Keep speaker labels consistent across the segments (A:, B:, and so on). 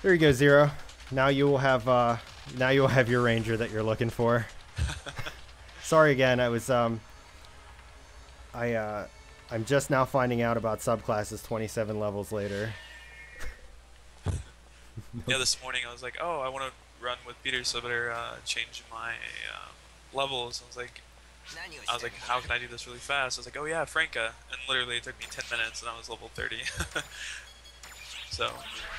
A: There you go, Zero. Now you will have your ranger that you're looking for. Sorry again. I'm just now finding out about subclasses 27 levels later.
B: Yeah, this morning I was like, oh, I want to run with Peter, so I better change my levels. I was like, how can I do this really fast? I was like, oh yeah, Franca, and literally it took me 10 minutes, and I was level 30. So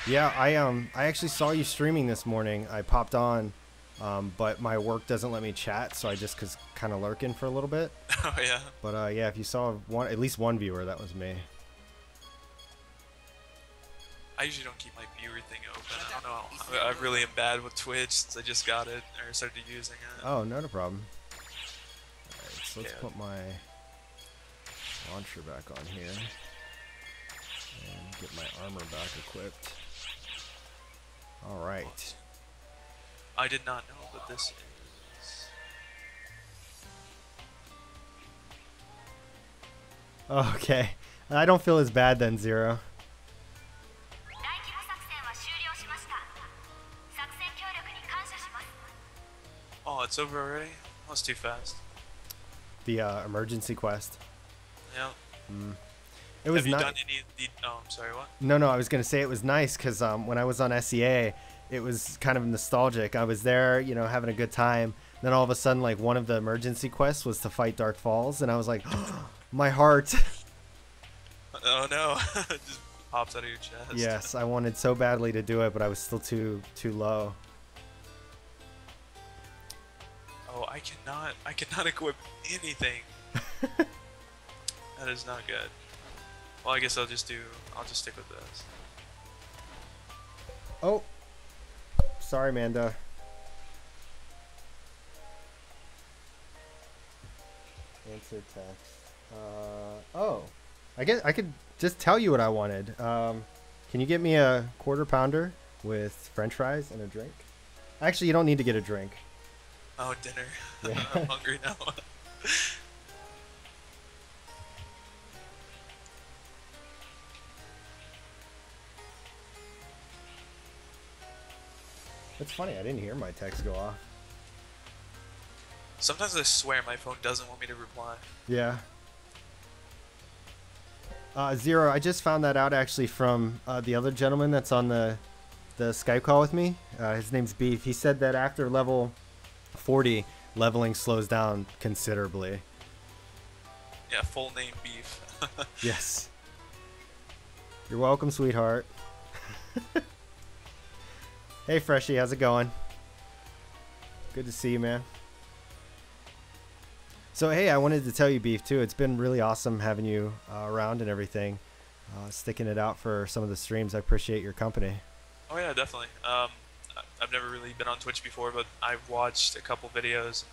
A: Yeah, I actually saw you streaming this morning. I popped on, but my work doesn't let me chat, so I just kind of lurking for a little bit.
B: oh yeah,
A: But yeah, if you saw at least one viewer, that was me.
B: I usually don't keep my viewer thing open. I don't know. I really am bad with Twitch since I just got it or started using it.
A: Oh, not a problem. Alright, so let's put my launcher back on here and get my armor back equipped. Alright.
B: I did not know that this is.
A: Okay. I don't feel as bad then, Zero.
B: Oh, it's over already? That was too fast.
A: The emergency quest.
B: Yeah.
A: It was
B: Have you
A: not.
B: done any of the... Oh, I'm sorry, what?
A: No, no, I was gonna say it was nice because when I was on SEA, it was kind of nostalgic. I was there, you know, having a good time. Then all of a sudden, like one of the emergency quests was to fight Dark Falls, and I was like, my heart.
B: Oh no, it just pops out of your chest.
A: Yes, I wanted so badly to do it, but I was still too low.
B: Oh, I cannot equip anything. That is not good. Well, I guess I'll just stick with this.
A: Oh, sorry, Manda. Answer text. Oh, I guess I could just tell you what I wanted. Can you get me a quarter pounder with French fries and a drink? Actually, you don't need to get a drink.
B: Oh, dinner.
A: Yeah.
B: I'm hungry now.
A: It's funny, I didn't hear my text go off.
B: Sometimes I swear my phone doesn't want me to reply.
A: Yeah. Zero, I just found that out actually from the other gentleman that's on the Skype call with me. His name's Beef. He said that after level 40, leveling slows down considerably.
B: Yeah, full name Beef.
A: Yes. You're welcome, sweetheart. Hey, Freshie, how's it going? Good to see you, man. So, hey, I wanted to tell you, Beef, too. It's been really awesome having you around and everything. Sticking it out for some of the streams. I appreciate your company.
B: Oh yeah, definitely. I've never really been on Twitch before, but I've watched a couple videos.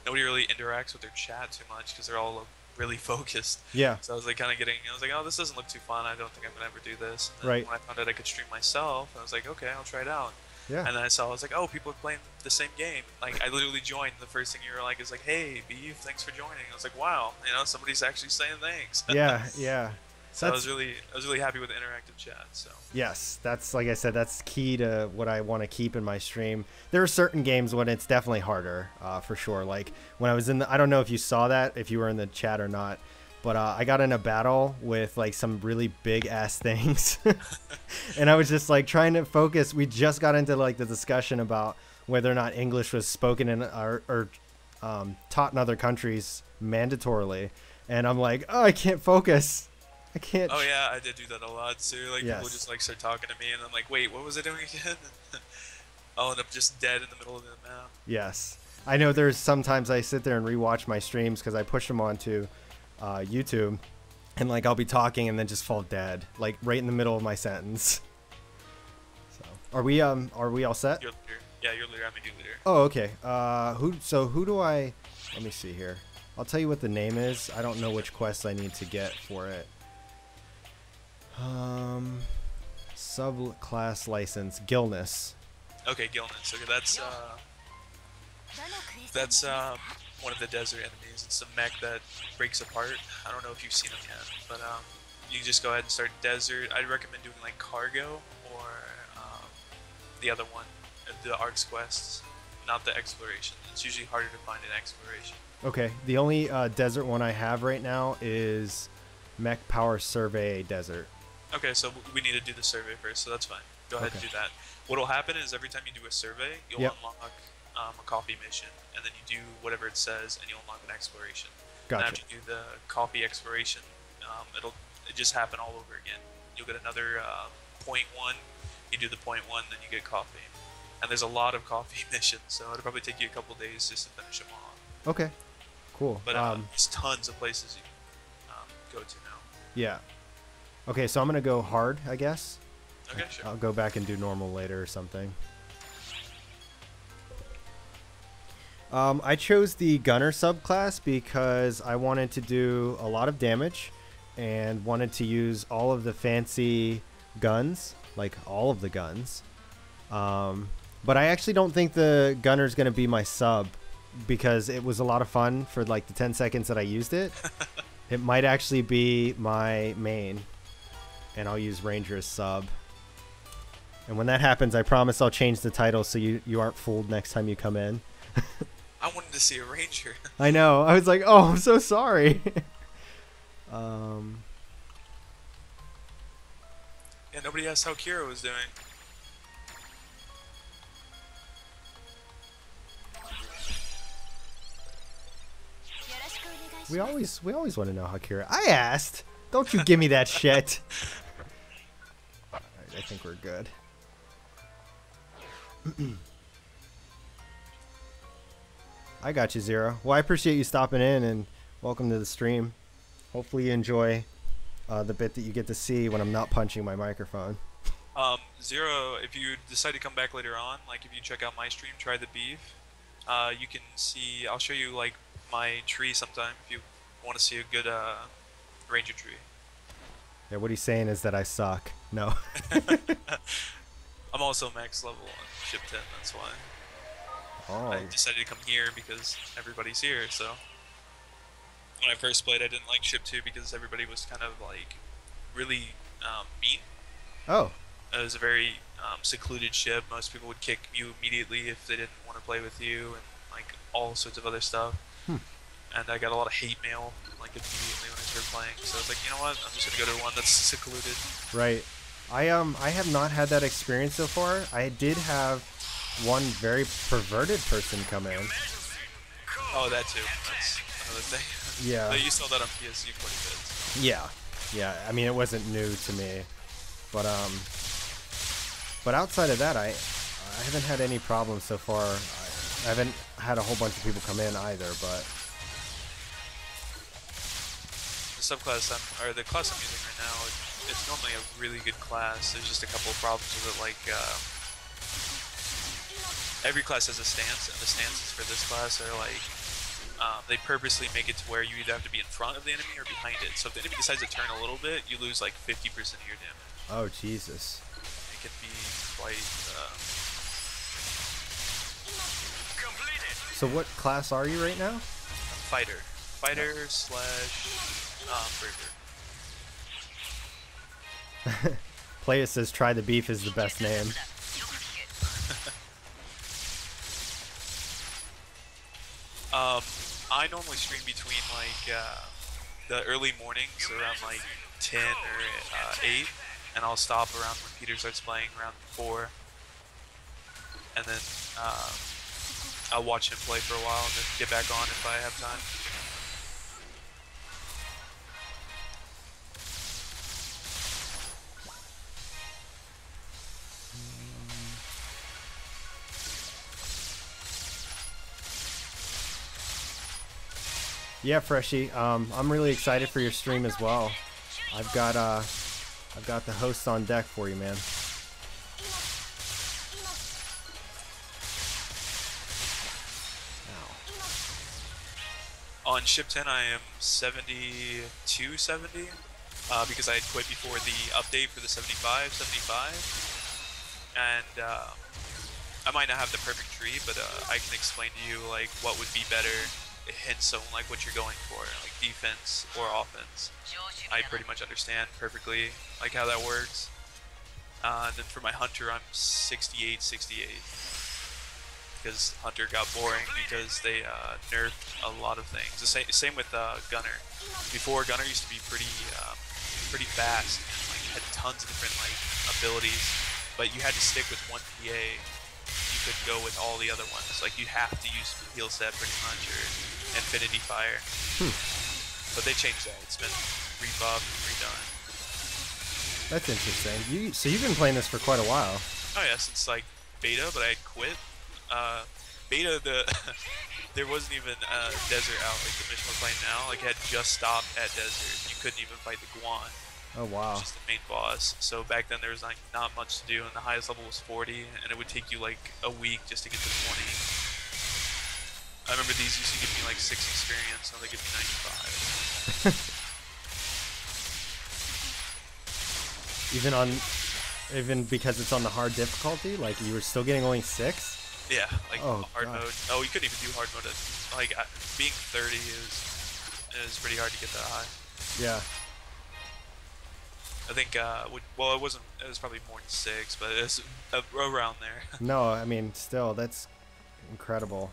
B: Nobody really interacts with their chat too much because they're all really focused.
A: Yeah.
B: So I was like I was like, oh, this doesn't look too fun. I don't think I'm gonna ever do this. And then
A: Right.
B: when I found out I could stream myself, I was like, okay, I'll try it out.
A: Yeah.
B: And then I was like, oh, people are playing the same game. Like, I literally joined. The first thing you were like is like, hey, Beef, thanks for joining. I was like, wow, you know, somebody's actually saying thanks.
A: Yeah, yeah.
B: So I was really happy with the interactive chat. So
A: yes, that's, like I said, that's key to what I want to keep in my stream. There are certain games when it's definitely harder, for sure. Like when I was in I don't know if you saw that, if you were in the chat or not, but I got in a battle with like some really big ass things, and I was just like trying to focus. We just got into like the discussion about whether or not English was spoken in or taught in other countries mandatorily, and I'm like, oh, I can't focus. I can't.
B: oh yeah, I did do that a lot too. Like
A: Yes.
B: people just like start talking to me, and I'm like, wait, what was I doing again? I'll end up just dead in the middle of the map.
A: Yes, I know. There's sometimes I sit there and rewatch my streams because I push them onto YouTube, and like I'll be talking and then just fall dead, like right in the middle of my sentence. So are we all set?
B: You're leader. Yeah, you're leader. I'm a new leader.
A: Oh, okay. Who do I? Let me see here. I'll tell you what the name is. I don't know which quests I need to get for it. Subclass license Gilness.
B: Okay, Gilness. Okay, that's one of the desert enemies. It's a mech that breaks apart. I don't know if you've seen him yet, but you just go ahead and start desert. I'd recommend doing like cargo or the other one, the Arcs quests, not the exploration. It's usually harder to find in exploration.
A: Okay. The only desert one I have right now is Mech Power Survey Desert.
B: Okay, so we need to do the survey first, so that's fine. Go ahead and do that. What'll happen is every time you do a survey, you'll unlock a coffee mission, and then you do whatever it says, and you'll unlock an exploration.
A: Gotcha.
B: And after you do the coffee exploration, it'll just happen all over again. You'll get another point one. You do the point one, then you get coffee. And there's a lot of coffee missions, so it'll probably take you a couple days just to finish them off.
A: Okay. Cool.
B: But there's tons of places you can go to now.
A: Yeah. Okay, so I'm gonna go hard, I guess.
B: Okay, sure.
A: I'll go back and do normal later or something. I chose the Gunner subclass because I wanted to do a lot of damage and wanted to use all of the fancy guns, like all of the guns. But I actually don't think the Gunner's going to be my sub because it was a lot of fun for like the 10 seconds that I used it. It might actually be my main, and I'll use Ranger as sub. And when that happens, I promise I'll change the title so you aren't fooled next time you come in.
B: I wanted to see a Ranger.
A: I know. I was like, oh, I'm so sorry.
B: Yeah, nobody asked how Kira was doing.
A: We always want to know how Kira. I asked. Don't you give me that shit. All right, I think we're good. I got you, Zero. Well, I appreciate you stopping in and welcome to the stream. Hopefully you enjoy the bit that you get to see when I'm not punching my microphone.
B: Zero, if you decide to come back later on, like if you check out my stream, Try the Beef, you can see, I'll show you like my tree sometime if you want to see a good Ranger tree.
A: Yeah, what he's saying is that I suck. No.
B: I'm also max level on Ship 10, that's why.
A: Oh.
B: I decided to come here because everybody's here, so. When I first played, I didn't like Ship 2 because everybody was kind of like really mean.
A: Oh.
B: It was a very secluded ship. Most people would kick you immediately if they didn't want to play with you, and like all sorts of other stuff. And I got a lot of hate mail like immediately when I started playing. So I was like, you know what? I'm just gonna go to the one that's secluded. Right.
A: I have not had that experience so far. I did have one very perverted person come in.
B: Oh, that too. That's another thing.
A: Yeah.
B: You saw that on PSU quite a bit.
A: Yeah. Yeah. I mean, it wasn't new to me, but outside of that, I haven't had any problems so far. I haven't had a whole bunch of people come in either, but
B: the subclass or the class I'm using right now, it's normally a really good class. There's just a couple of problems with it, like every class has a stance, and the stances for this class are like they purposely make it to where you either have to be in front of the enemy or behind it. So if the enemy decides to turn a little bit, you lose like 50% of your damage.
A: Oh Jesus!
B: It can be quite.
A: So what class are you right now?
B: Fighter. Fighter slash Braver.
A: Playa says Try the Beef is the best name.
B: I normally stream between like the early mornings around like 10 or 8, and I'll stop around when Peter starts playing around 4, and then I'll watch him play for a while and then get back on if I have time.
A: Yeah, Freshie. I'm really excited for your stream as well. I've got the hosts on deck for you, man.
B: On Ship 10, I am 72-70 because I had quit before the update for the 75, and I might not have the perfect tree, but I can explain to you like what would be better. It hints on like what you're going for, like defense or offense. I pretty much understand perfectly like how that works. And then for my Hunter, I'm 68, 68. Because Hunter got boring because they nerfed a lot of things. The same with Gunner. Before, Gunner used to be pretty fast and like had tons of different like abilities, but you had to stick with one PA. You could go with all the other ones. Like you have to use heal set pretty much or Infinity Fire. But they changed that. It's been rebuffed and redone.
A: That's interesting. So you've been playing this for quite a while.
B: Oh yeah, since like beta, but I had quit. Beta, there wasn't even desert out like the mission we're playing now. Like it had just stopped at desert. You couldn't even fight the Guan.
A: Oh wow.
B: Which is the main boss. So back then there was like not much to do, and the highest level was 40, and it would take you like a week just to get to 20. I remember these used to give me like 6 experience, now they give me 95.
A: Even because it's on the hard difficulty, like you were still getting only 6?
B: Yeah, like hard
A: God.
B: mode. Oh, you couldn't even do hard mode. Like being 30 is pretty hard to get that high.
A: Yeah.
B: I think well, it wasn't. It was probably more than 6, but it's around there.
A: No, I mean still that's incredible.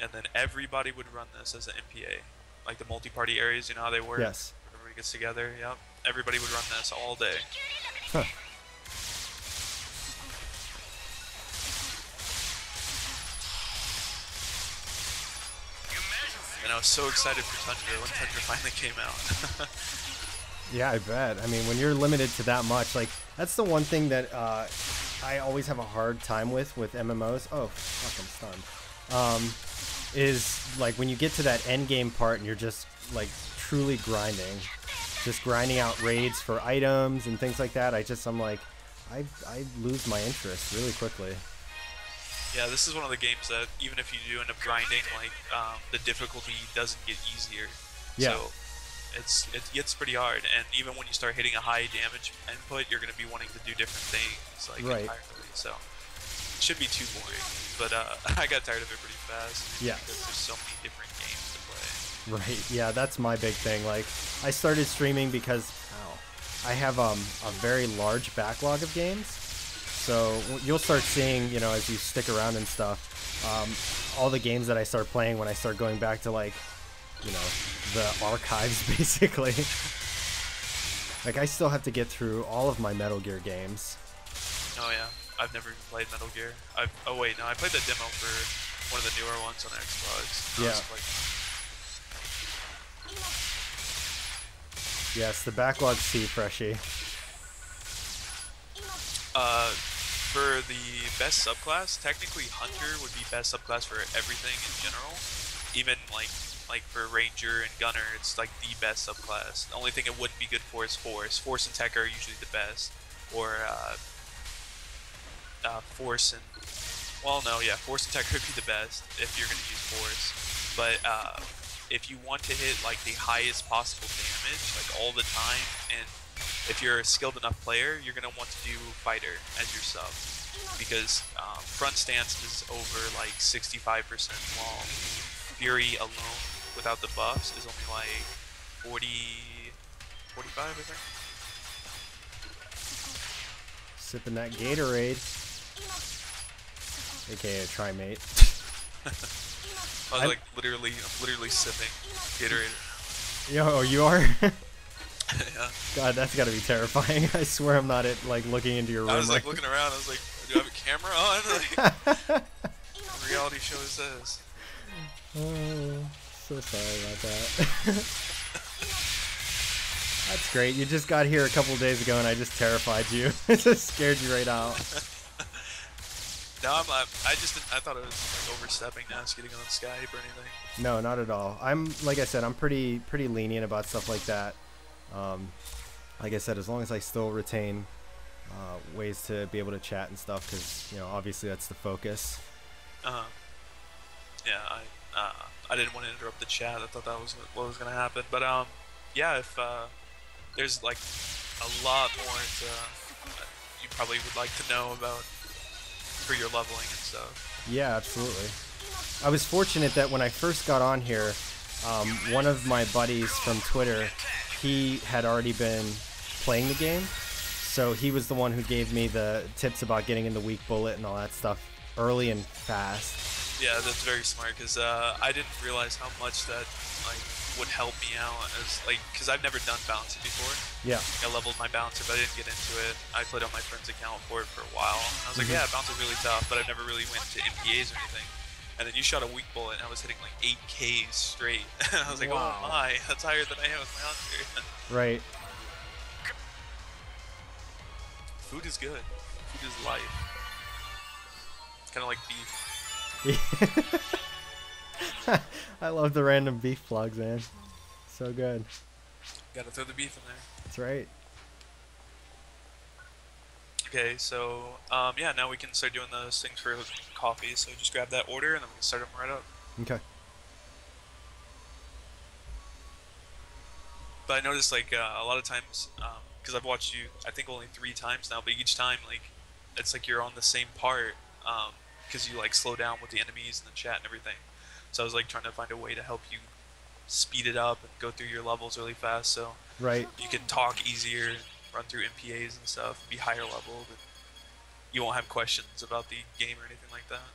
B: And then everybody would run this as an MPA, like the multi-party areas. You know how they work.
A: Yes.
B: Everybody gets together. Yep. Everybody would run this all day.
A: Huh.
B: And I was so excited for Tundra when Tundra finally came out.
A: Yeah, I bet. I mean, when you're limited to that much, like that's the one thing that I always have a hard time with MMOs. Oh, fuck, I'm stunned. Is like when you get to that end game part and you're just like truly grinding, just grinding out raids for items and things like that. I'm like, I lose my interest really quickly.
B: Yeah, this is one of the games that even if you do end up grinding, like the difficulty doesn't get easier.
A: Yeah.
B: So it gets pretty hard, and even when you start hitting a high damage input, you're going to be wanting to do different things, like
A: right.
B: entirely. So it should be too boring, but I got tired of it pretty fast.
A: Yeah.
B: Because there's so many different games to play.
A: Right. Yeah, that's my big thing. Like, I started streaming because I have a very large backlog of games. So you'll start seeing, you know, as you stick around and stuff, all the games that I start playing when I start going back to like, you know, the archives basically. Like I still have to get through all of my Metal Gear games.
B: Oh yeah, I've never even played Metal Gear. Oh wait, no, I played the demo for one of the newer ones on Xbox.
A: Yeah. Yes, the backlog C, Freshie.
B: For the best subclass, technically Hunter would be best subclass for everything in general. Even like for Ranger and Gunner, it's like the best subclass. The only thing it wouldn't be good for is Force. Force and Tech are usually the best. Or Force and Force and Tech could be the best if you're gonna use Force. But if you want to hit like the highest possible damage, like all the time, and if you're a skilled enough player, you're going to want to do Fighter as your sub, because front stance is over like 65% long. Fury alone, without the buffs, is only like 45, I think.
A: Sipping that Gatorade. AKA Trimate.
B: I was like literally sipping Gatorade.
A: Yo, you are?
B: Yeah.
A: God, that's gotta be terrifying. I swear I'm not like looking into your room.
B: I was like looking around. I was like, do I have a camera on? Like, what reality show is this?
A: Oh, so sorry about that. That's great. You just got here a couple days ago and I just terrified you. It just scared you right out.
B: No, I thought it was like overstepping now, getting on Skype or anything.
A: No, not at all. Like I said, I'm pretty lenient about stuff like that. Like I said, as long as I still retain ways to be able to chat and stuff, because you know, obviously that's the focus.
B: Yeah, I didn't want to interrupt the chat. I thought that was what was gonna happen. But yeah, if there's like a lot more you probably would like to know about for your leveling and stuff.
A: Yeah, absolutely. I was fortunate that when I first got on here, one of my buddies from Twitter, he had already been playing the game, So he was the one who gave me the tips about getting into weak bullet and all that stuff early and fast.
B: Yeah, that's very smart because I didn't realize how much that like would help me out as like because I've never done bouncer before.
A: Yeah.
B: I leveled my bouncer, but I didn't get into it. I played on my friend's account for it for a while. I was like, yeah, bouncer's really tough, but I've never really went to MPAs or anything. And then you shot a weak bullet, and I was hitting like 8Ks straight. I was like,
A: wow.
B: oh my, that's higher than I am with bouncer.
A: Right.
B: Food is good. Food is life. Kind of like beef.
A: I love the random beef plugs, man. So good.
B: Gotta throw the beef in there.
A: That's right.
B: Okay, so yeah, now we can start doing those things for coffee. So just grab that order and then we can start them right up.
A: Okay.
B: But I noticed like a lot of times, because I've watched you, I think only 3 times now, but each time like it's like you're on the same part, because you like slow down with the enemies and the chat and everything. So I was like trying to find a way to help you speed it up and go through your levels really fast, so
A: right.
B: you can talk easier, run through MPAs and stuff, be higher leveled, and you won't have questions about the game or anything like that.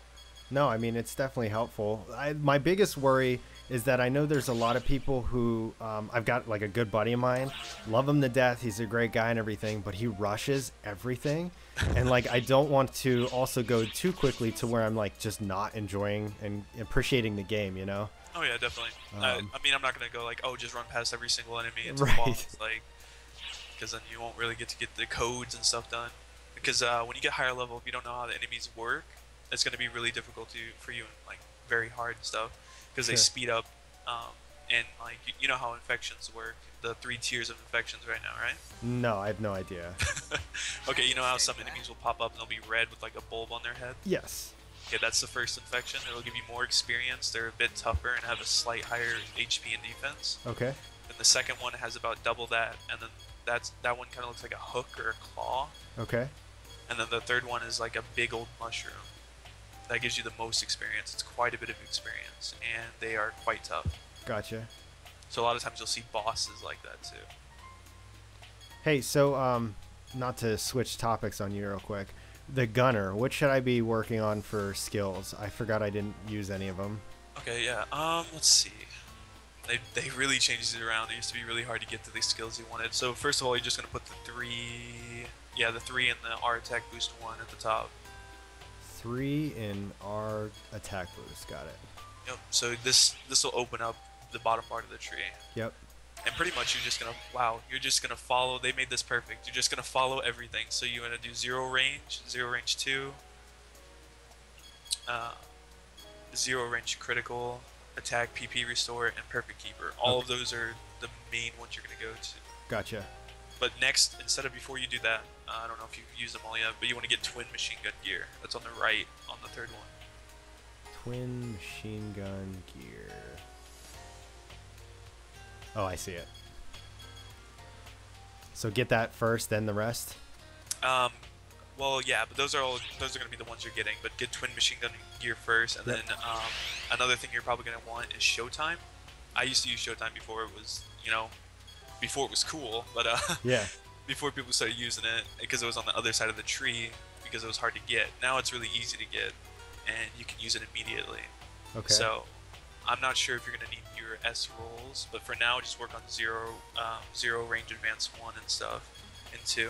A: No, I mean, it's definitely helpful. My biggest worry is that I know there's a lot of people who, I've got like a good buddy of mine, love him to death, he's a great guy and everything, but he rushes everything. And like, I don't want to also go too quickly to where I'm like just not enjoying and appreciating the game, you know?
B: Oh yeah, definitely. I mean, I'm not gonna go like, oh, just run past every single enemy until
A: right.
B: the boss, like, because then you won't really get to get the codes and stuff done. Because when you get higher level, if you don't know how the enemies work, it's gonna be really difficult for you and like very hard and stuff, because they speed up. And like you know how infections work, the 3 tiers of infections right now, right?
A: No, I have no idea.
B: Okay, you know how some enemies will pop up and they'll be red with like a bulb on their head?
A: Yes.
B: Okay, that's the first infection. It'll give you more experience. They're a bit tougher and have a slight higher HP and defense.
A: Okay.
B: Then the second one has about double that, and then that one kind of looks like a hook or a claw.
A: Okay.
B: And then the third one is like a big old mushroom. That gives you the most experience. It's quite a bit of experience, and they are quite tough.
A: Gotcha.
B: So a lot of times you'll see bosses like that too.
A: Hey, so not to switch topics on you real quick, the gunner, what should I be working on for skills? I forgot I didn't use any of them.
B: Okay, yeah. Let's see. They really changed it around. It used to be really hard to get to the skills you wanted. So first of all, you're just gonna put the 3 and the R attack boost 1 at the top.
A: 3 in R attack boost. Got it.
B: Yep. So this will open up the bottom part of the tree.
A: Yep.
B: And pretty much you're just gonna follow. They made this perfect. You're just gonna follow everything. So you're gonna do 0 range 2, 0 range critical, attack, PP restore, and perfect keeper. All of those are the main ones you're gonna go to.
A: Gotcha.
B: But next, before you do that, I don't know if you've used them all yet, but you want to get twin machine gun gear. That's on the right on the third one.
A: Twin machine gun gear. Oh, I see it. So get that first, then the rest?
B: Well, yeah, but those are going to be the ones you're getting, but get twin machine gun gear first, and then another thing you're probably going to want is Showtime. I used to use Showtime before it was, before it was cool, but
A: yeah.
B: Before people started using it, because it was on the other side of the tree, because it was hard to get. Now it's really easy to get, and you can use it immediately.
A: Okay.
B: So, I'm not sure if you're going to need your S rolls, but for now, just work on 0 range advance 1 and stuff, and 2.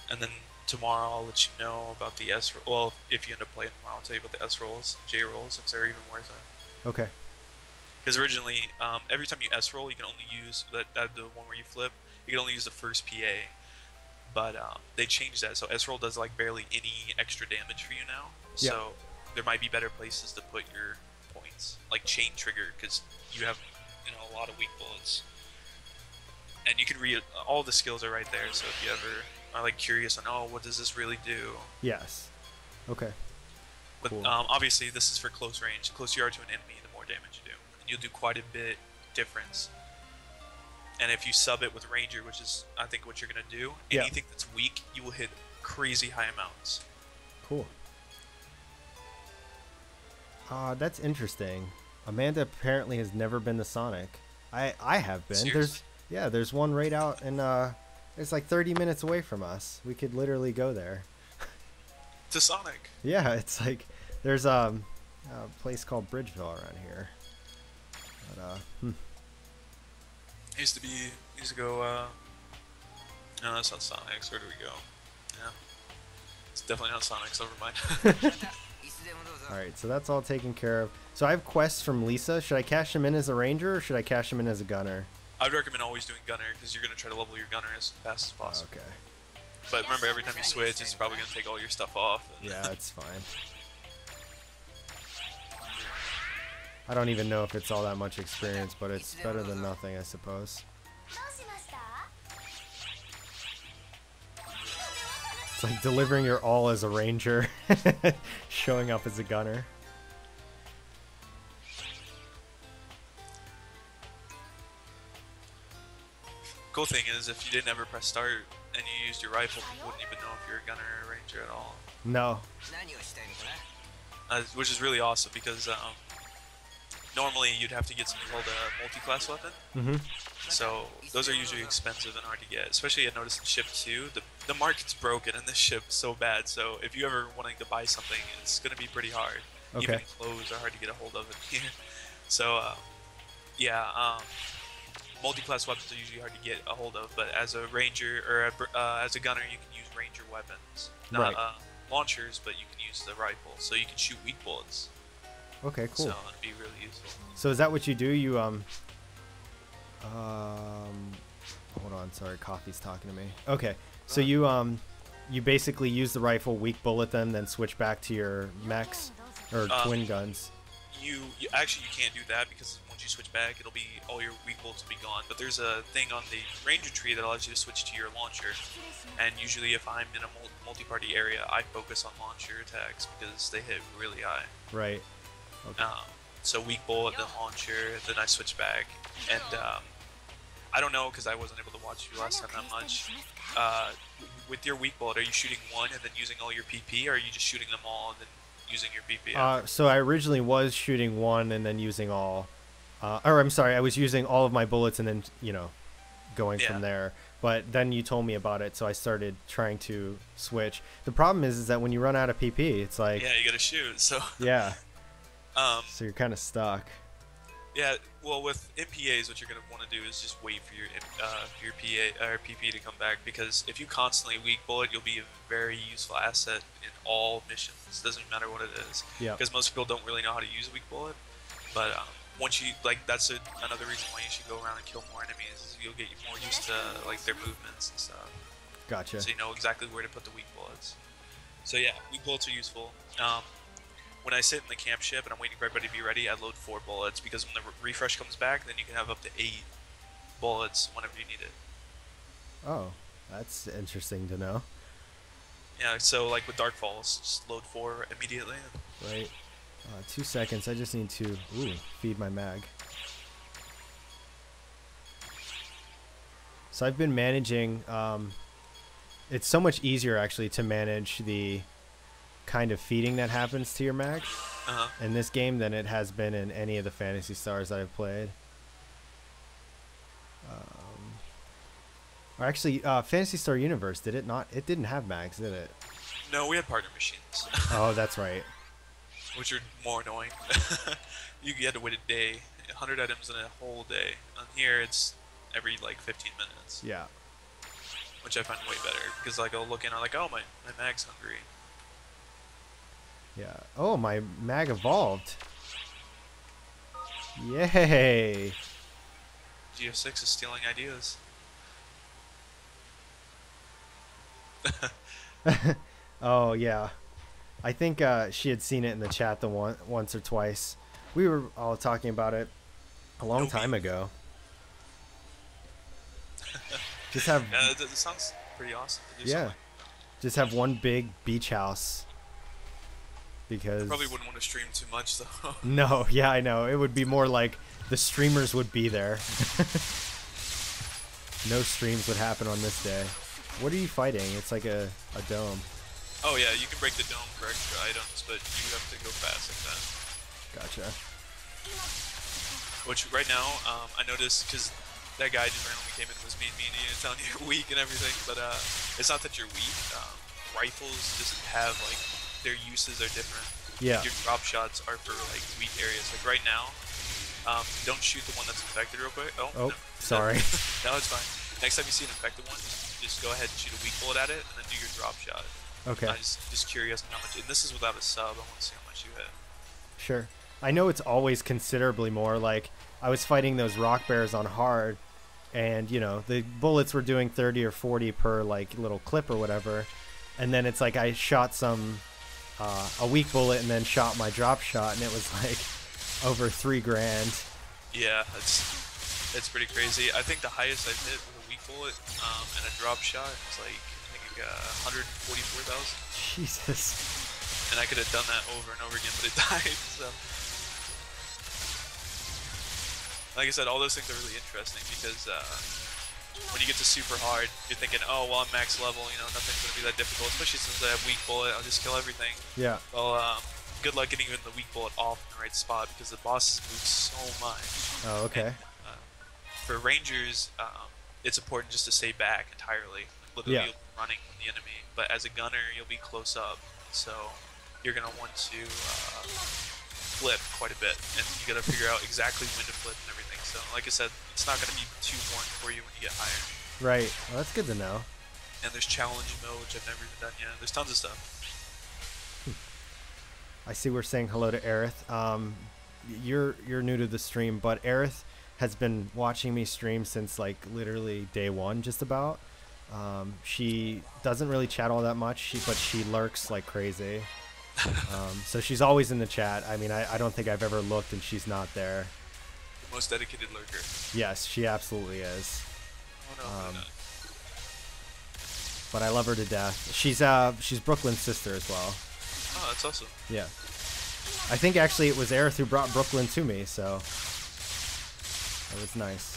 B: And then tomorrow I'll let you know about the S roll. Well, if you end up playing tomorrow, I'll tell you about the S rolls, J rolls, if they're even worth it.
A: Okay.
B: Because originally, every time you S roll, you can only use the one where you flip. You can only use the first PA, but they changed that. So S roll does like barely any extra damage for you now.
A: Yeah.
B: So there might be better places to put your points, like chain trigger, because you have a lot of weak bullets, and you can read all the skills are right there. So if you ever are like curious on what does this really do?
A: Yes. Okay.
B: But
A: cool.
B: Obviously this is for close range. The closer you are to an enemy, the more damage you do, and you'll do quite a bit difference. And if you sub it with Ranger, which is, I think, what you're going to do, anything that's weak, you will hit crazy high amounts.
A: Cool. That's interesting. Amanda apparently has never been to Sonic. I have been.
B: Seriously?
A: There's one right out in It's like 30 minutes away from us. We could literally go there.
B: To Sonic.
A: Yeah, it's like there's a place called Bridgeville around here. But
B: Used to go. No, that's not Sonic's. Where do we go? Yeah, it's definitely not Sonic's. Never mind.
A: All right, so that's all taken care of. So I have quests from Lisa. Should I cash them in as a ranger or should I cash them in as a gunner?
B: I'd recommend always doing gunner because you're gonna try to level your gunner as fast as possible.
A: Okay.
B: But remember, every time you switch, it's probably gonna take all your stuff off.
A: Yeah, that's fine. I don't even know if it's all that much experience, but it's better than nothing, I suppose. It's like delivering your all as a ranger, showing up as a gunner.
B: Cool thing is, if you didn't ever press start and you used your rifle, you wouldn't even know if you're a gunner or a ranger at all.
A: No.
B: Which is really awesome because normally you'd have to get something called a multi-class weapon.
A: Mm-hmm.
B: So those are usually expensive and hard to get. Especially I noticed in Ship 2, the market's broken in this ship so bad. So if you ever wanting to buy something, it's going to be pretty hard.
A: Okay.
B: Even clothes are hard to get a hold of in here. So yeah, multi-class weapons are usually hard to get a hold of. But as a ranger or as a gunner, you can use ranger weapons, not launchers, but you can use the rifle. So you can shoot weak bullets.
A: Okay, cool.
B: So it'd be really useful.
A: So is that what you do? You hold on, sorry, coffee's talking to me. Okay, so you basically use the rifle, weak bullet them, then switch back to your mechs or twin guns.
B: You actually you can't do that because once you switch back, it'll be all your weak bullets will be gone. But there's a thing on the ranger tree that allows you to switch to your launcher. And usually, if I'm in a multi-party area, I focus on launcher attacks because they hit really high.
A: Right. Okay.
B: So weak bullet, then launcher, then I switch back, and I don't know because I wasn't able to watch you last time that much. With your weak bullet, are you shooting one and then using all your PP, or are you just shooting them all and then using your PP?
A: So I originally was shooting one and then using all, or I'm sorry, I was using all of my bullets and then going from there. But then you told me about it, so I started trying to switch. The problem is that when you run out of PP, it's like
B: you gotta shoot. So
A: yeah. So you're kind of stuck.
B: Yeah, well, with MPAs, what you're gonna want to do is just wait for your PA or PP to come back, because if you constantly weak bullet, you'll be a very useful asset in all missions. Doesn't matter what it is.
A: Yeah.
B: Because most people don't really know how to use a weak bullet, but once you that's another reason why you should go around and kill more enemies. Is you'll get more used to like their movements and stuff.
A: Gotcha.
B: So you know exactly where to put the weak bullets. So yeah, weak bullets are useful. When I sit in the camp ship and I'm waiting for everybody to be ready, I load 4 bullets, because when the refresh comes back, then you can have up to 8 bullets whenever you need it.
A: Oh, that's interesting to know.
B: Yeah, so like with Dark Falls, just load 4 immediately.
A: Right. 2 seconds. I just need to feed my mag. So I've been managing. It's so much easier actually to manage the kind of feeding that happens to your mag in this game than it has been in any of the Phantasy Stars that I've played. Or actually, Phantasy Star Universe, did it not? It didn't have mags, did it?
B: No, we had partner machines.
A: Oh, that's right.
B: Which are more annoying. You had to wait a day, 100 items in a whole day. On here, it's every like 15 minutes.
A: Yeah.
B: Which I find way better, because like I'll look in, I'm like, oh, my mag's hungry.
A: Yeah. Oh, my mag evolved. Yay.
B: GF6 is stealing ideas.
A: Oh, yeah. I think she had seen it in the chat once or twice. We were all talking about it a long time ago. Just have...
B: Yeah, that sounds pretty awesome to do something like that.
A: Just have one big beach house. Because
B: I probably wouldn't want to stream too much, though.
A: No, yeah, I know. It would be more like the streamers would be there. No streams would happen on this day. What are you fighting? It's like a dome.
B: Oh yeah, you can break the dome for extra items, but you have to go fast like that.
A: Gotcha.
B: Which right now, I noticed, because that guy just randomly came in and was mean and telling you you're weak and everything, but it's not that you're weak. Rifles just have like their uses are different.
A: Yeah.
B: Your drop shots are for like weak areas. Like right now, don't shoot the one that's infected real quick. Oh, no.
A: Sorry.
B: No, it's fine. Next time you see an infected one, just go ahead and shoot a weak bullet at it, and then do your drop shot.
A: Okay.
B: I'm just curious on how much. And this is without a sub. I want to see how much you hit.
A: Sure. I know it's always considerably more. Like I was fighting those rock bears on hard, and you know the bullets were doing 30 or 40 per like little clip or whatever, and then it's like I shot some a weak bullet and then shot my drop shot, and it was like over $3 grand.
B: Yeah, it's pretty crazy. I think the highest I've hit with a weak bullet and a drop shot is like I think 144,000.
A: Jesus.
B: And I could have done that over and over again, but it died. So, like I said, all those things are really interesting because when you get to super hard, you're thinking, oh, well, I'm max level, you know, nothing's going to be that difficult, especially since I have weak bullet, I'll just kill everything.
A: Yeah.
B: Well, good luck getting even the weak bullet off in the right spot because the bosses move so much.
A: Oh, okay.
B: And, for rangers, it's important just to stay back entirely. Literally, you'll be running from the enemy, but as a gunner, you'll be close up, so you're going to want to flip quite a bit, and you got to figure out exactly when to flip and everything. So, like I said, it's not going to be too boring for you when you get higher.
A: Right. Well, that's good to know.
B: And there's challenge mode, which I've never even done yet. There's tons of stuff.
A: I see we're saying hello to Aerith. You're new to the stream, but Aerith has been watching me stream since like literally day one, just about. She doesn't really chat all that much, but she lurks like crazy. So she's always in the chat. I mean, I don't think I've ever looked and she's not there.
B: The most dedicated lurker.
A: Yes, she absolutely is.
B: Oh, no,
A: but I love her to death. She's Brooklyn's sister as well.
B: Oh, that's awesome.
A: Yeah. I think actually it was Aerith who brought Brooklyn to me, so that was nice.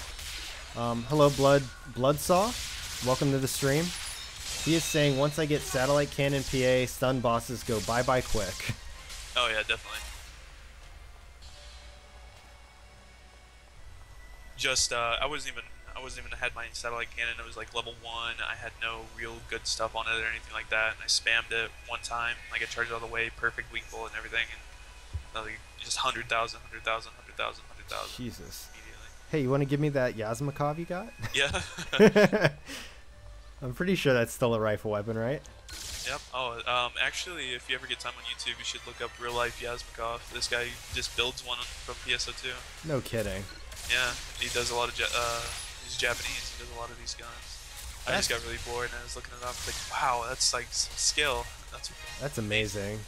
A: Hello, Bloodsaw. Welcome to the stream. He is saying, once I get satellite cannon PA, stun bosses go bye-bye quick.
B: Oh yeah, definitely. Just I wasn't even had my satellite cannon. It was like level 1. I had no real good stuff on it or anything like that, and I spammed it one time. Like I charged it all the way, perfect weak bullet and everything, and like just 100,000, 100,000, 100,000, 100,000.
A: Jesus.
B: Immediately.
A: Hey, you want to give me that Yasmakov you got?
B: Yeah.
A: I'm pretty sure that's still a rifle weapon, right?
B: Yep. Oh, actually, if you ever get time on YouTube, you should look up real life Yasmakov. This guy just builds one from PSO2.
A: No kidding.
B: Yeah, he does a lot of he's Japanese. He does a lot of these guns. I just got really bored and I was looking it up. Like, wow, that's like some skill.
A: That's amazing.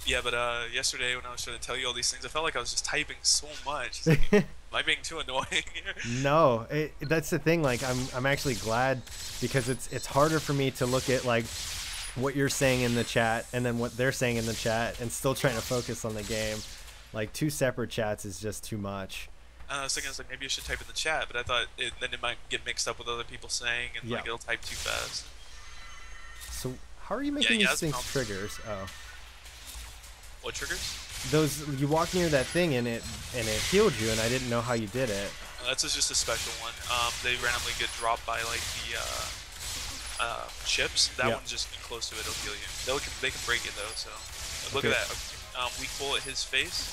B: Yeah, but yesterday when I was trying to tell you all these things, I felt like I was just typing so much. Like, am I being too annoying?
A: No, that's the thing. Like, I'm actually glad because it's harder for me to look at like what you're saying in the chat and then what they're saying in the chat and still trying to focus on the game. Like, two separate chats is just too much.
B: I was thinking, like, maybe you should type in the chat, but I thought then it might get mixed up with other people saying, and like it'll type too fast.
A: So how are you making these things triggers? Oh.
B: What triggers?
A: Those, you walked near that thing and it healed you, and I didn't know how you did it.
B: That's just a special one. They randomly get dropped by like the chips. That one's just close to it, it'll heal you. They can break it though. So look at that. Weak bullet his face.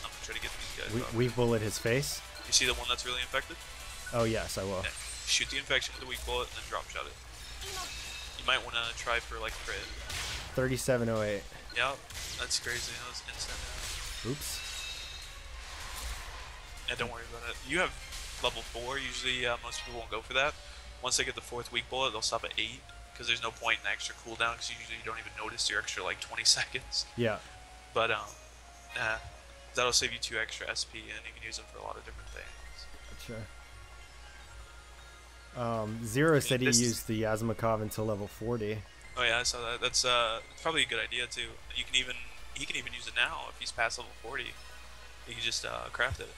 B: I'm gonna try to get these guys.
A: Weak bullet his face.
B: You see the one that's really infected?
A: Oh yes, I will.
B: Okay. Shoot the infection with the weak bullet and then drop shot it. You might want to try for like crit.
A: 3708.
B: Yeah, that's crazy. That was instant.
A: Oops.
B: Yeah, don't worry about it. You have level 4. Usually, most people won't go for that. Once they get the 4th weak bullet, they'll stop at 8 because there's no point in extra cooldown because usually you don't even notice your extra like 20 seconds.
A: Yeah.
B: But that'll save you 2 extra SP and you can use them for a lot of different things.
A: Gotcha. Zero said he used the Yasmakov until level 40.
B: Oh yeah, I saw that. That's probably a good idea too. He can even use it now if he's past level 40. He can just craft it.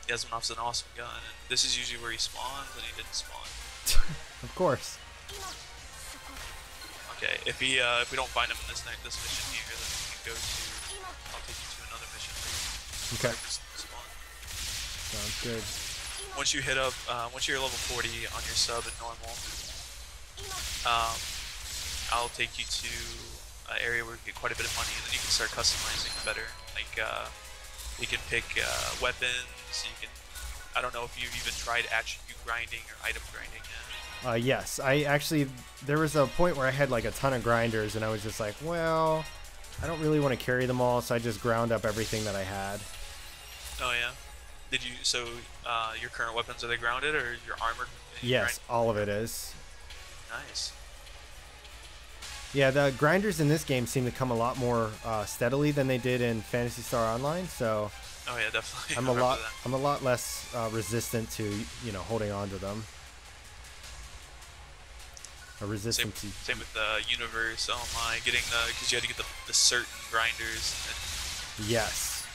B: Yasmakov's an awesome gun, and this is usually where he spawns, and he didn't spawn.
A: Of course.
B: Okay, if we don't find him in this mission here, then we can go to I'll take you to another mission.
A: Okay.
B: Spawn.
A: Sounds good.
B: Once you hit up, once you're level 40 on your sub and normal, I'll take you to an area where you get quite a bit of money, and then you can start customizing better. Like, you can pick weapons. You can. I don't know if you've even tried attribute grinding or item grinding yet.
A: Yes, I actually, there was a point where I had like a ton of grinders, and I was just like, well, I don't really want to carry them all, so I just ground up everything that I had.
B: Oh yeah. Did you? So your current weapons, are they grounded, or your armor?
A: Yes, all of it is.
B: Nice.
A: Yeah, the grinders in this game seem to come a lot more steadily than they did in Phantasy Star Online. So.
B: Oh yeah, definitely.
A: I'm a lot less resistant to holding on to them. Resistant to.
B: Same with the universe. Oh my, getting because you had to get the certain grinders. And
A: yes.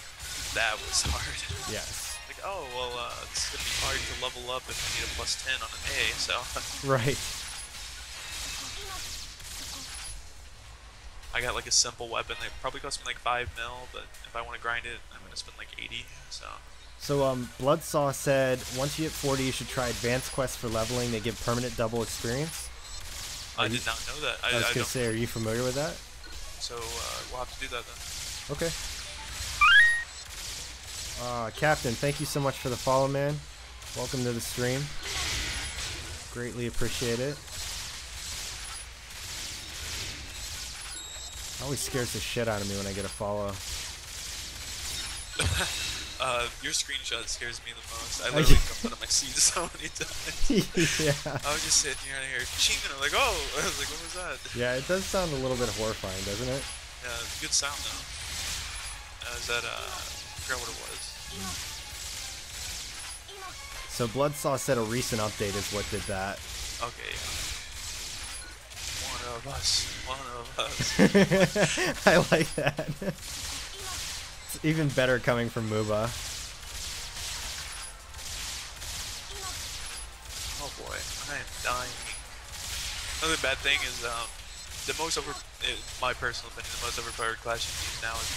B: That was hard.
A: Yes.
B: Like, oh well, it's gonna be hard to level up if you need a +10 on an A. So.
A: Right.
B: I got like a simple weapon that probably cost me like 5 mil, but if I want to grind it, I'm gonna spend like 80. So
A: Bloodsaw said once you hit 40, you should try advanced quests for leveling. They give permanent double experience.
B: I did not know that.
A: I was gonna say, are you familiar with that?
B: So we'll have to do that then.
A: Okay. Captain, thank you so much for the follow, man. Welcome to the stream. Greatly appreciate it. Always scares the shit out of me when I get a follow.
B: Your screenshot scares me the most. I literally jumped out of my seat so many times.
A: Yeah.
B: I was just sitting here and I heard ching, and I'm like, oh! I was like, what was that?
A: Yeah, it does sound a little bit horrifying, doesn't it?
B: Yeah, good sound though. Is that, I forgot what it was.
A: So Bloodsaw said a recent update is what did that.
B: Okay, yeah. One of us.
A: I like that. It's even better coming from Muba.
B: Oh boy, I am dying. Another bad thing is the most in my personal opinion, the most overpowered class you can use now is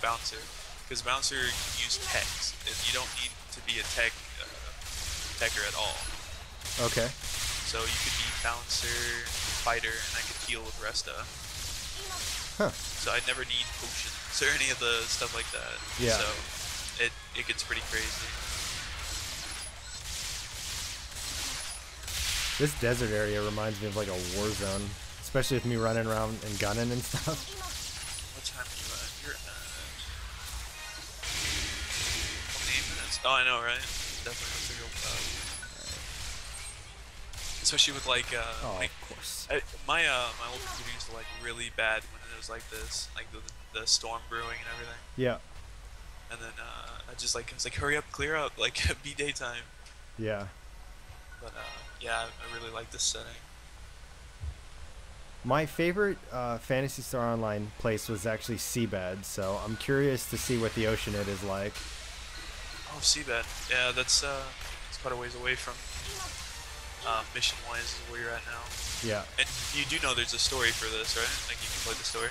B: Bouncer, because Bouncer use techs. You don't need to be a techer at all.
A: Okay.
B: So you could be Bouncer, Fighter, and I could heal with Resta.
A: Huh.
B: So I never need potions or any of the stuff like that.
A: Yeah.
B: So it gets pretty crazy.
A: This desert area reminds me of like a war zone, especially with me running around and gunning and stuff.
B: What time are you at? You're at 28 minutes. Oh, I know, right? Definitely have to go especially with like
A: oh,
B: like,
A: of course.
B: my old computer used to like really bad when it was like this, like the storm brewing and everything.
A: Yeah.
B: And then I was like, hurry up, clear up, like be daytime.
A: Yeah.
B: But yeah, I really like this setting.
A: My favorite Phantasy Star Online place was actually Seabed, so I'm curious to see what the Oceanid is like.
B: Oh, Seabed. Yeah, that's it's quite a ways away from mission-wise is where you're at now.
A: Yeah.
B: And you do know there's a story for this, right? Like you can play the story.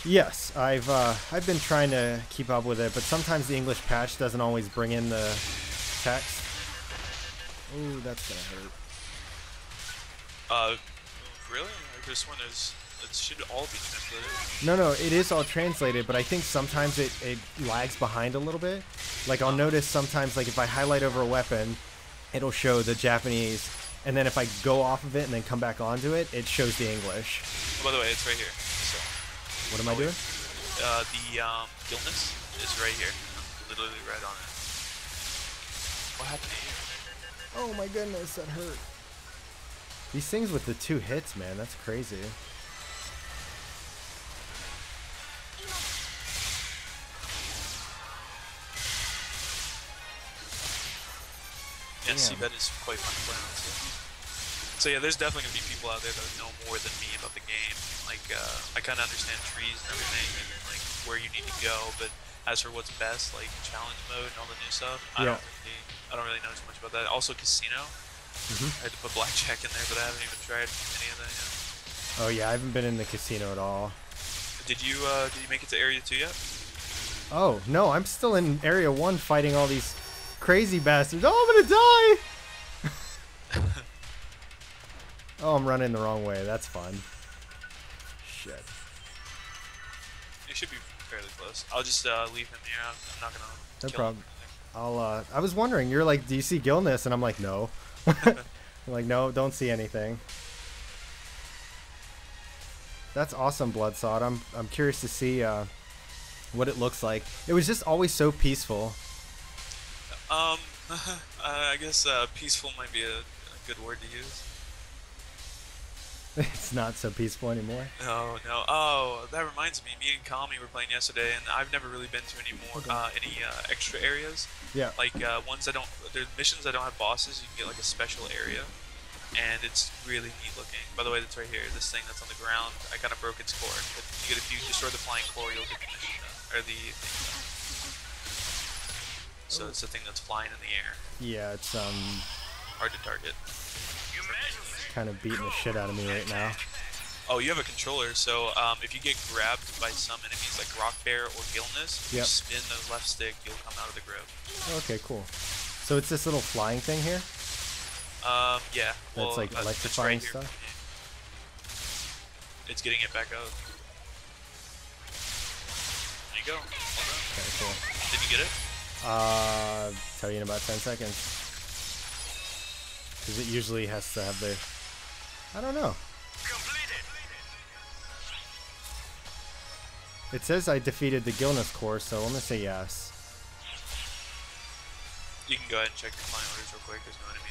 A: Yes, I've been trying to keep up with it, but sometimes the English patch doesn't always bring in the text. Ooh, that's gonna hurt.
B: Really? I just want it should all be translated.
A: No, it is all translated, but I think sometimes it lags behind a little bit. Like I'll notice sometimes, like if I highlight over a weapon, it'll show the Japanese, and then if I go off of it and then come back onto it, it shows the English.
B: Oh, by the way, it's right here. So.
A: What am I doing?
B: The illness is right here. Literally right on it. What happened to you?
A: Oh my goodness, that hurt. These things with the 2 hits, man, that's crazy.
B: Yeah, Seabed is quite fun to play on too. So yeah, there's definitely gonna be people out there that know more than me about the game. Like, I kind of understand trees and everything, and like where you need to go. But as for what's best, like challenge mode and all the new stuff, I don't really know too much about that. Also, casino. I had to put blackjack in there, but I haven't even tried any of that yet.
A: Oh yeah, I haven't been in the casino at all.
B: Did you make it to area 2 yet?
A: Oh no, I'm still in area 1 fighting all these crazy bastards. Oh, I'm gonna die. Oh, I'm running the wrong way. That's fun. Shit.
B: You should be fairly close. I'll just leave him here. I'm not gonna.
A: No
B: kill
A: problem.
B: him.
A: I was wondering. You're like, do you see Gilness? And I'm like, no. I'm like, no, don't see anything. That's awesome, Bloodsod. I'm curious to see what it looks like. It was just always so peaceful.
B: I guess peaceful might be a good word to use.
A: It's not so peaceful anymore.
B: No. Oh, that reminds me. Me and Kami were playing yesterday, and I've never really been to any more extra areas.
A: Yeah.
B: Like ones that don't. There's missions that don't have bosses. You can get like a special area, and it's really neat looking. By the way, that's right here. This thing that's on the ground. I kind of broke its core. If you destroy the flying core, you'll get the mission done, or the thing done. So it's the thing that's flying in the air.
A: Yeah, it's
B: Hard to target.
A: kind of beating the shit out of me right now.
B: Oh, you have a controller, so if you get grabbed by some enemies like Rock Bear or Gilness, you spin the left stick, you'll come out of the grip.
A: Okay, cool. So it's this little flying thing here?
B: Yeah. Well,
A: it's like electrifying
B: it's
A: stuff?
B: It's getting it back out. There you go. Well done.
A: Okay, cool.
B: Did you get it?
A: Tell you in about 10 seconds. Because it usually has to have the... I don't know. It says I defeated the Gilness core, so I'm going to say yes.
B: You can go ahead and check your client orders real quick. There's no enemies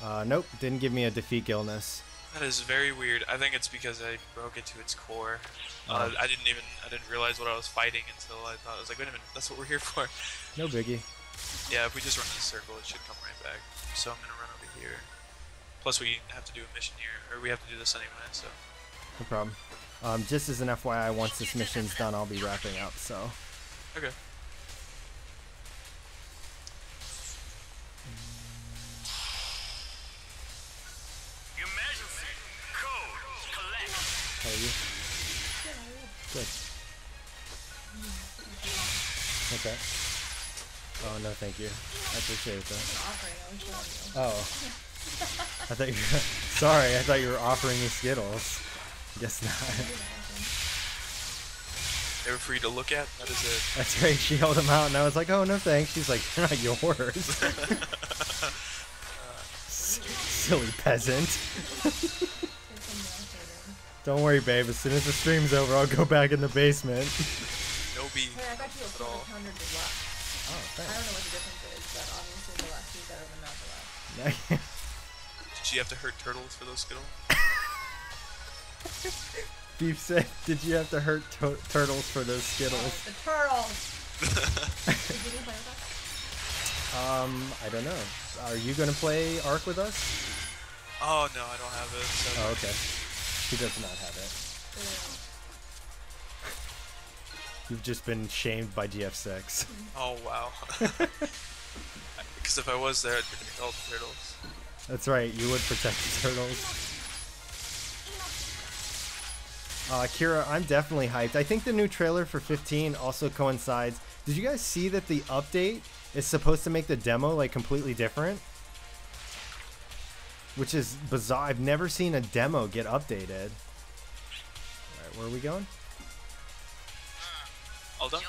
A: Alright. Nope, didn't give me a defeat Gilness.
B: That is very weird. I think it's because I broke it to its core. I didn't realize what I was fighting until I thought, I was like, wait a minute, that's what we're here for.
A: No biggie.
B: Yeah, if we just run in a circle, it should come right back. So I'm gonna run over here. Plus we have to do a mission here, or we have to do this anyway, so.
A: No problem. Just as an FYI, once this mission's done, I'll be wrapping up, so.
B: Okay.
A: How are you? Good. Okay. Oh, no, thank you. I appreciate it, though. Oh. I thought you were... Sorry, I thought you were offering me Skittles. Guess not.
B: They were free to look at, that is it.
A: That's right, she held them out, and I was like, oh, no thanks. She's like, they're not yours. Silly peasant. Don't worry, babe. As soon as the stream's over, I'll go back in the basement.
B: No beef
C: Hey, I got you a
B: at all.
C: $100 as well.
A: Oh, thanks.
C: I don't know what the difference is, but obviously the last is better than not the last.
B: Did you have to hurt turtles for those Skittles?
A: Beef said, did you have to hurt turtles for those Skittles?
C: Oh, the turtles! Is you gonna play with us?
A: I don't know. Are you going to play Ark with us?
B: Oh, no, I don't have it. So
A: Oh, okay. He does not have it. You've just been shamed by GF6.
B: Oh, wow. Because if I was there, I'd protect all the turtles.
A: That's right, you would protect the turtles. Kira, I'm definitely hyped. I think the new trailer for 15 also coincides. Did you guys see that the update is supposed to make the demo like completely different? Which is bizarre. I've never seen a demo get updated. Alright, where are we going?
B: All done?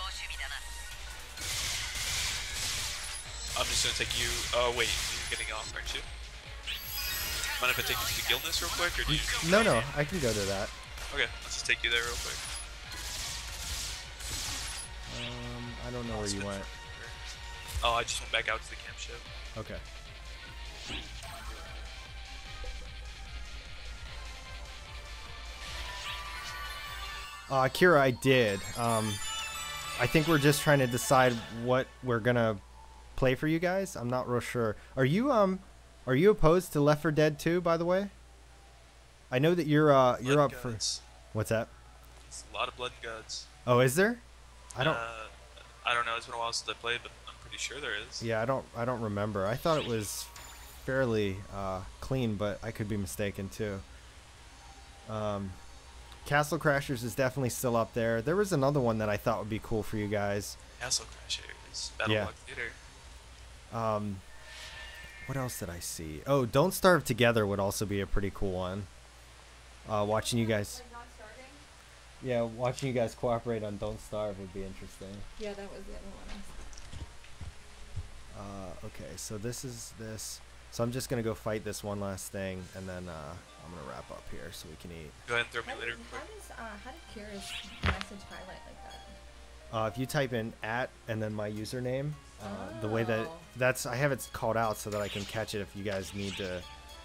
B: I'm just gonna take you. Oh wait, you're getting off, aren't you? Mind if I take you to the Gilness real quick, or do you?
A: No, I can go to that.
B: Okay, let's just take you there real quick.
A: I don't know where you went.
B: Oh, I just went back out to the camp ship.
A: Okay. Kira, I did. I think we're just trying to decide what we're gonna play for you guys. I'm not real sure. Are you opposed to Left 4 Dead 2, by the way? I know that you're up for. What's that?
B: It's a lot of blood and guts.
A: Oh, is there? I don't
B: know. It's been a while since I played, but I'm pretty pretty sure there is.
A: Yeah, I don't remember. I thought it was fairly clean, but I could be mistaken too. Castle Crashers is definitely still up there. There was another one that I thought would be cool for you guys.
B: Castle Crashers, Battle
A: Yeah.
B: Block Theater.
A: What else did I see? Oh, Don't Starve Together would also be a pretty cool one. Watching you guys.
C: Like not starting?
A: Yeah, watching you guys cooperate on Don't Starve would be interesting.
C: Yeah, that was the other one.
A: Okay, so this is this. So I'm just gonna go fight this one last thing, and then I'm gonna wrap up here so we can eat.
B: Go ahead and throw me later quick.
C: How did Kira's message highlight like that?
A: If you type in @ and then my username, the way that
C: Oh.
A: I have it called out so that I can catch it if you guys need to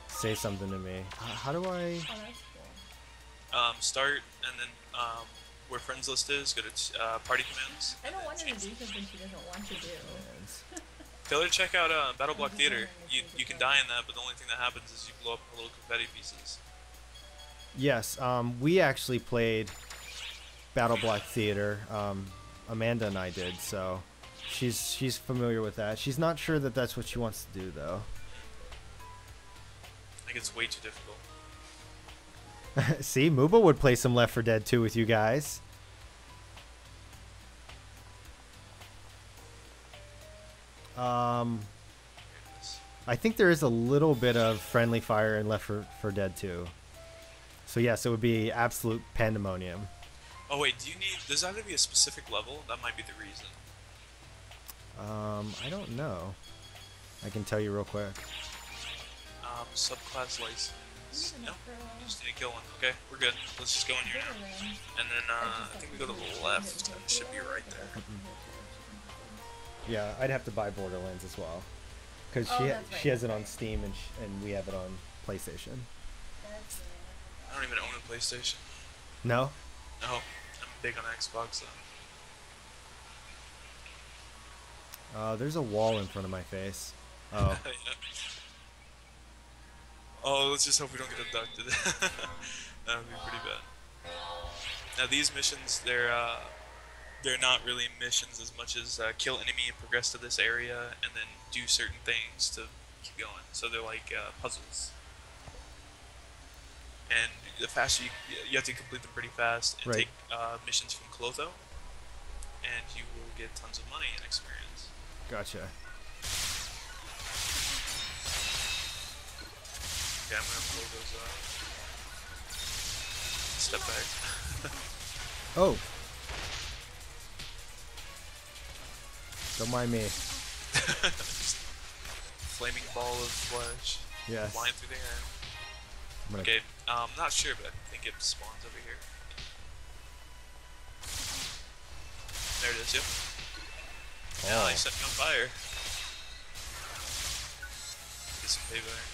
A: say something to me. How do I?
C: Oh, that's cool.
B: Start and then where friends list is, go to party commands.
C: I
B: and
C: don't
B: then
C: want her to
B: change-
C: do something she doesn't want to do.
B: Tell her to check out Battle Block Theater. You can die in that, but the only thing that happens is you blow up little confetti pieces.
A: Yes, we actually played Battle Block Theater. Amanda and I did, so she's familiar with that. She's not sure that that's what she wants to do though.
B: I think it's way too difficult.
A: See, Muba would play some Left 4 Dead 2 with you guys.
B: Here it is.
A: I think there is a little bit of friendly fire in Left 4 Dead 2. So yes, it would be absolute pandemonium.
B: Oh wait, does that have to be a specific level? That might be the reason.
A: I don't know. I can tell you real quick.
B: Subclass license. No,
C: Enough for,
B: you just need to kill one. Okay, we're good. Let's just go in here now.
C: Borderlands.
B: And then I think we go to the left. It should be right there.
A: Yeah, I'd have to buy Borderlands as well, because
C: Oh, that's right,
A: she has it
C: that's
A: on
C: right.
A: Steam and we have it on PlayStation.
C: That's
B: I don't even own a PlayStation.
A: No?
B: No, I'm big on Xbox though.
A: There's a wall in front of my face. Oh,
B: Yeah. Oh, let's just hope we don't get abducted. That would be pretty bad. Now these missions, they're not really missions as much as kill enemy and progress to this area, and then do certain things to keep going. So they're like puzzles. And the faster you have to complete them pretty fast and
A: Right.
B: take missions from Clotho, and you will get tons of money and experience.
A: gotcha.
B: Yeah, I'm gonna blow those step back.
A: Oh. Don't mind me.
B: Flaming ball of flesh
A: Yes.
B: flying through the air.
A: I'm gonna-
B: Okay, not sure, but I think it spawns over here. There it is, yep. Now they set me on fire. Get some payback.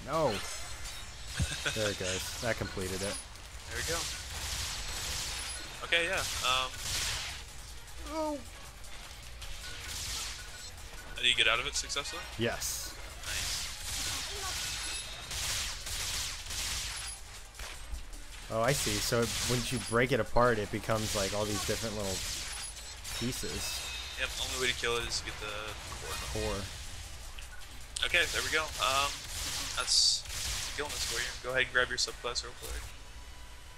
A: No. There it goes. That completed it.
B: There we go. Okay, yeah.
A: Oh.
B: Did you get out of it successfully?
A: Yes.
B: Nice.
A: Oh, I see. So once you break it apart, it becomes like all these different little pieces.
B: Yep, only way to kill it is to get the core.
A: Core.
B: Okay, there we go. That's killing this for you. Go ahead and grab your subclass real quick.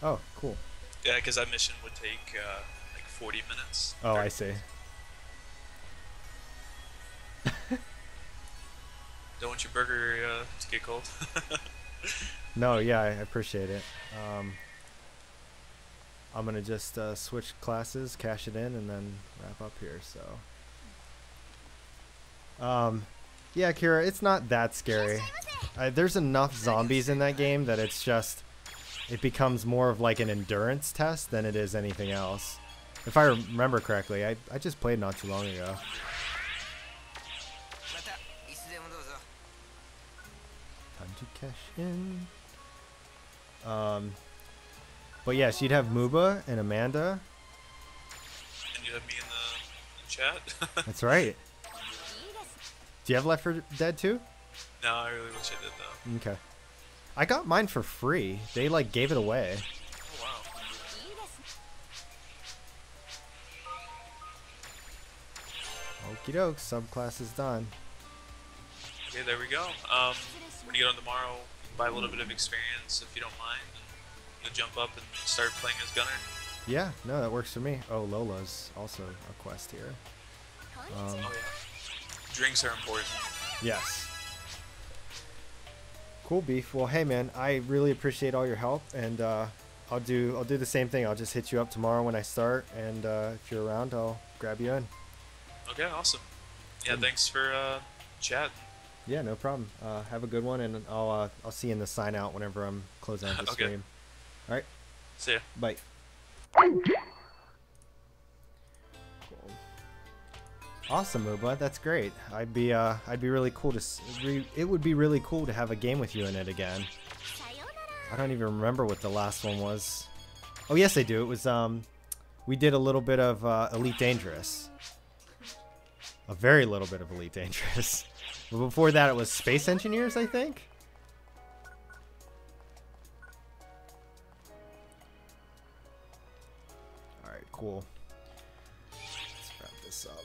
A: Oh, cool.
B: Yeah, because that mission would take like 40 minutes.
A: Oh,
B: 30
A: I see.
B: Don't want your burger to get cold.
A: No, yeah, I appreciate it. I'm gonna just switch classes, cash it in, and then wrap up here. So, yeah, Kira, it's not that scary. There's enough zombies in that game that it becomes more of like an endurance test than it is anything else. If I remember correctly, I just played not too long ago. Time to cash in. But yes, you'd have Muba and Amanda.
B: And you have me in the chat.
A: That's right. Do you have Left 4 Dead 2?
B: No, I really wish I did though.
A: Okay. I got mine for free. They like gave it away.
B: Oh wow.
A: Okie doke, subclass is done.
B: Okay, there we go. When you get on tomorrow, buy a little bit of experience if you don't mind. You'll jump up and start playing as gunner.
A: Yeah, no, that works for me. Oh, Lola's also a quest here.
B: Oh yeah. Drinks are important.
A: Yes. Cool, Beef. Well, hey man, I really appreciate all your help, and I'll do the same thing. I'll just hit you up tomorrow when I start, and if you're around, I'll grab you in.
B: Okay, awesome. Yeah, thanks for chatting.
A: Yeah, no problem. Have a good one, and I'll see you in the sign out whenever I'm closing out the
B: Okay.
A: stream. All right.
B: See ya.
A: Bye. Cool. Awesome, Uba. That's great. I'd be really cool to. It would be really cool to have a game with you in it again. I don't even remember what the last one was. Oh yes, I do. It was we did a little bit of Elite Dangerous. A very little bit of Elite Dangerous. But before that, it was Space Engineers, I think. All right, cool. Let's wrap this up.